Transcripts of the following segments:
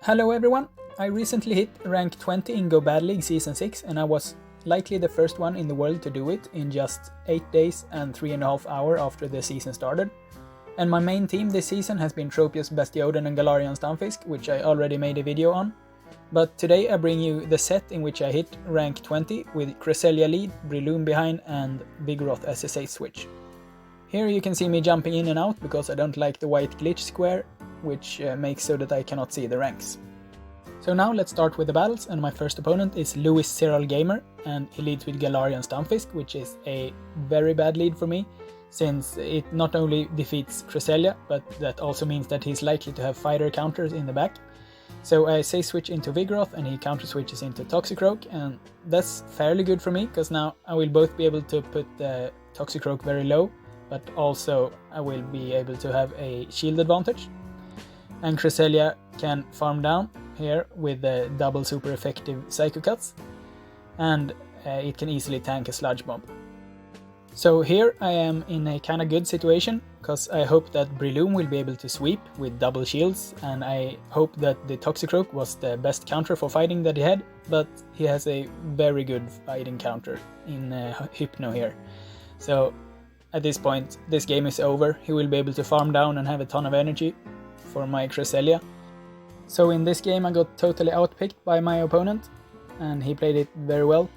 Hello everyone! I recently hit rank 20 in Go Bad League Season 6 and I was likely the first one in the world to do it in just 8 days and 3.5 hours after the season started. And my main team this season has been Tropius, Bestioden and Galarian Stunfisk, which I already made a video on. But today I bring you the set in which I hit rank 20 with Cresselia lead, Breloom behind and Vigoroth as a safe switch. Here you can see me jumping in and out because I don't like the white glitch square, which makes so that I cannot see the ranks. So now let's start with the battles, and my first opponent is Lewis Cyril Gamer, and he leads with Galarian Stunfisk, which is a very bad lead for me, since it not only defeats Cresselia, but that also means that he's likely to have fighter counters in the back. So I safe switch into Vigoroth and he counter switches into Toxicroak, and that's fairly good for me, because now I will both be able to put the Toxicroak very low, but also I will be able to have a shield advantage. And Cresselia can farm down here with the double super effective Psycho Cuts, and it can easily tank a Sludge Bomb. So here I am in a kinda good situation, because I hope that Breloom will be able to sweep with double shields, and I hope that the Toxicroak was the best counter for fighting that he had, but he has a very good fighting counter in Hypno here. So at this point, this game is over. He will be able to farm down and have a ton of energy for my Cresselia. So in this game I got totally outpicked by my opponent, and he played it very well.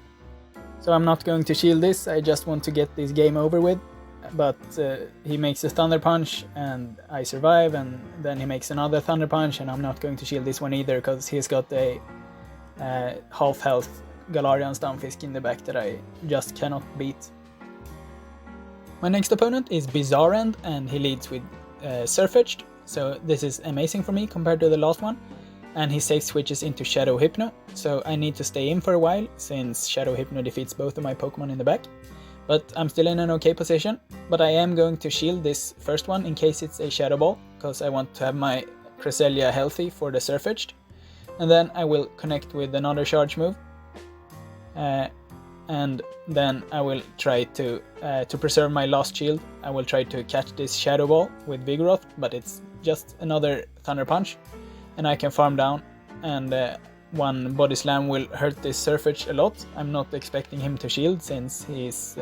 So I'm not going to shield this, I just want to get this game over with. But he makes a Thunder Punch and I survive, and then he makes another Thunder Punch, and I'm not going to shield this one either because he's got a half health Galarian Stunfisk in the back that I just cannot beat. My next opponent is Bizarrend, and he leads with Surfetched, so this is amazing for me compared to the last one. And he safe switches into Shadow Hypno, so I need to stay in for a while since Shadow Hypno defeats both of my Pokemon in the back. But I'm still in an okay position, but I am going to shield this first one in case it's a Shadow Ball, because I want to have my Cresselia healthy for the Surfetched. And then I will connect with another charge move. And then I will try to preserve my last shield, I will try to catch this Shadow Ball with Vigoroth, but it's just another Thunder Punch, and I can farm down, and one Body Slam will hurt this Surfetched a lot. I'm not expecting him to shield since he's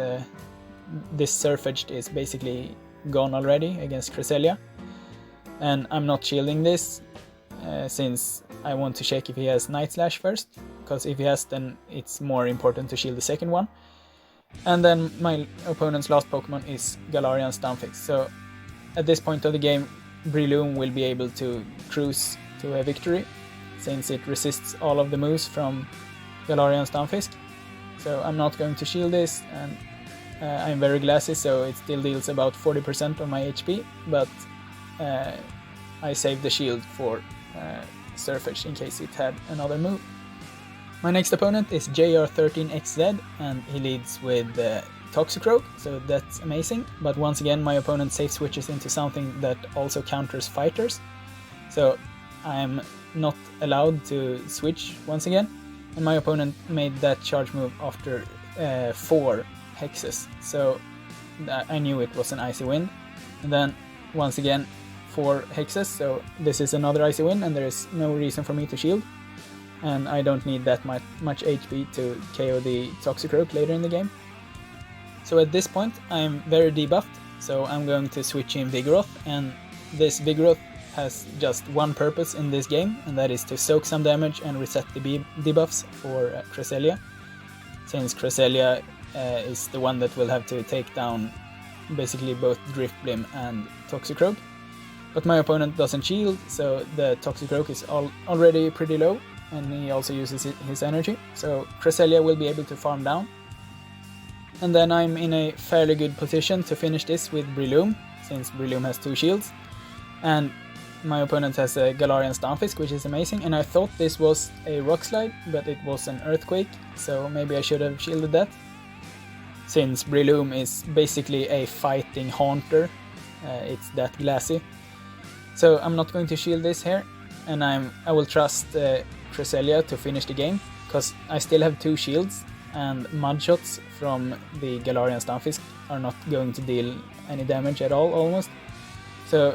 this Surfetched is basically gone already against Cresselia, and I'm not shielding this since I want to check if he has Night Slash first, because if he has, then it's more important to shield the second one. And then my opponent's last Pokemon is Galarian Stunfisk, so at this point of the game Breloom will be able to cruise to a victory since it resists all of the moves from Galarian Stunfisk. So I'm not going to shield this, and I'm very glassy, so it still deals about 40% of my HP, but I saved the shield for Surfetched in case it had another move. My next opponent is JR13XZ, and he leads with Toxicroak, so that's amazing. But once again my opponent safe switches into something that also counters fighters, so I'm not allowed to switch once again. And my opponent made that charge move after 4 hexes, so I knew it was an Icy Wind. And then once again 4 hexes, so this is another Icy Wind, and there is no reason for me to shield. And I don't need that much HP to KO the Toxicroak later in the game. So at this point I'm very debuffed, so I'm going to switch in Vigoroth, and this Vigoroth has just one purpose in this game, and that is to soak some damage and reset the debuffs for Cresselia, since Cresselia is the one that will have to take down basically both Driftblim and Toxicroak. But my opponent doesn't shield, so the Toxicroak is already pretty low, and he also uses his energy, so Cresselia will be able to farm down. And then I'm in a fairly good position to finish this with Breloom, since Breloom has 2 shields, and my opponent has a Galarian Stunfisk, which is amazing, and I thought this was a Rock Slide, but it was an Earthquake, so maybe I should have shielded that, since Breloom is basically a fighting Haunter, it's that glassy. So I'm not going to shield this here, and I will trust Cresselia to finish the game, because I still have 2 shields, and Mud Shots from the Galarian Stunfisk are not going to deal any damage at all, almost. So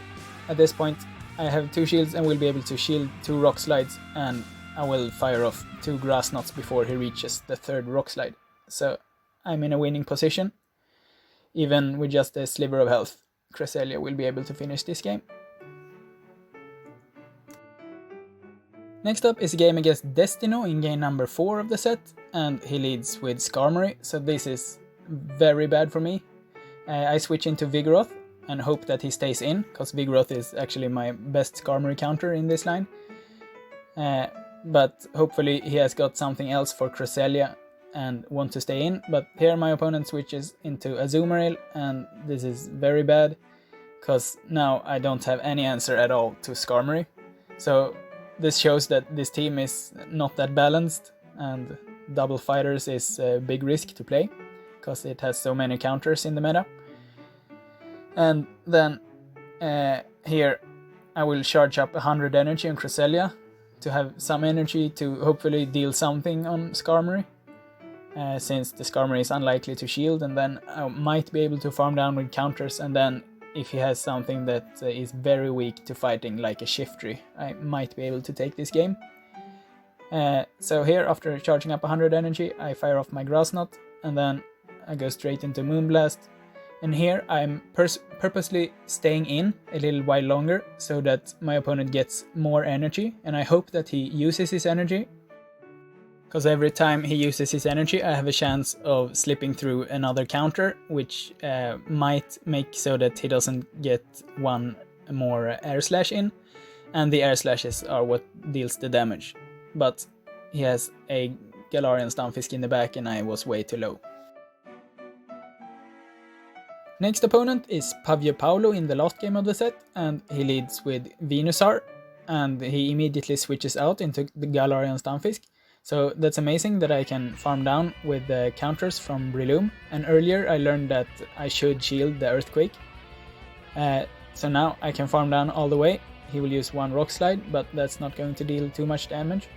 at this point I have 2 shields and will be able to shield 2 rock slides, and I will fire off 2 grass knots before he reaches the 3rd rock slide. So I'm in a winning position. Even with just a sliver of health, Cresselia will be able to finish this game. Next up is a game against Destino in game number 4 of the set, and he leads with Skarmory, so this is very bad for me. I switch into Vigoroth and hope that he stays in, because Vigoroth is actually my best Skarmory counter in this line. But hopefully he has got something else for Cresselia and want to stay in. But here my opponent switches into Azumarill, and this is very bad, because now I don't have any answer at all to Skarmory. So this shows that this team is not that balanced, and double fighters is a big risk to play, because it has so many counters in the meta. And then here I will charge up 100 energy on Cresselia to have some energy to hopefully deal something on Skarmory, since the Skarmory is unlikely to shield, and then I might be able to farm down with counters, and then if he has something that is very weak to fighting, like a Shiftry, I might be able to take this game. So here, after charging up 100 energy, I fire off my Grass Knot, and then I go straight into Moonblast. And here I'm purposely staying in a little while longer, so that my opponent gets more energy, and I hope that he uses his energy, because every time he uses his energy I have a chance of slipping through another counter, which might make so that he doesn't get one more Air Slash in, and the Air Slashes are what deals the damage. But he has a Galarian Stunfisk in the back and I was way too low. Next opponent is Pavio Paulo in the last game of the set, and he leads with Venusaur, and he immediately switches out into the Galarian Stunfisk. So that's amazing that I can farm down with the counters from Breloom, and earlier I learned that I should shield the Earthquake. So now I can farm down all the way. He will use 1 Rock Slide, but that's not going to deal too much damage.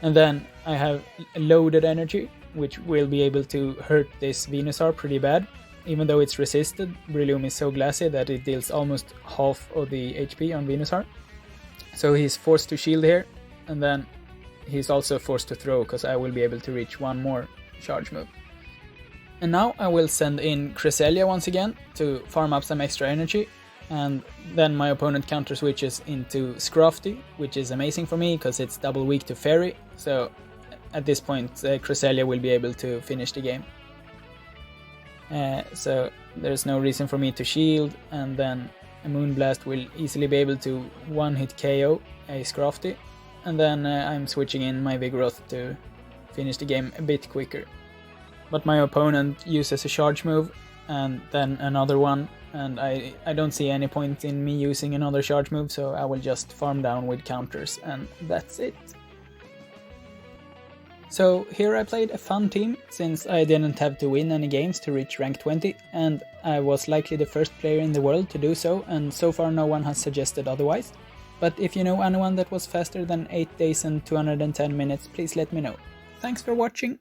And then I have loaded energy, which will be able to hurt this Venusaur pretty bad. Even though it's resisted, Breloom is so glassy that it deals almost half of the HP on Venusaur. So he's forced to shield here, and then he's also forced to throw, because I will be able to reach 1 more charge move. And now I will send in Cresselia once again to farm up some extra energy, and then my opponent counter switches into Scrafty, which is amazing for me because it's double weak to Fairy, so at this point Cresselia will be able to finish the game. So there's no reason for me to shield, and then a Moonblast will easily be able to one-hit KO a Scrafty, and then I'm switching in my Vigoroth to finish the game a bit quicker. But my opponent uses a charge move and then another one, and I don't see any point in me using another charge move, so I will just farm down with counters, and that's it. So here I played a fun team, since I didn't have to win any games to reach rank 20, and I was likely the first player in the world to do so, and so far no one has suggested otherwise. But if you know anyone that was faster than 8 days and 210 minutes, please let me know. Thanks for watching!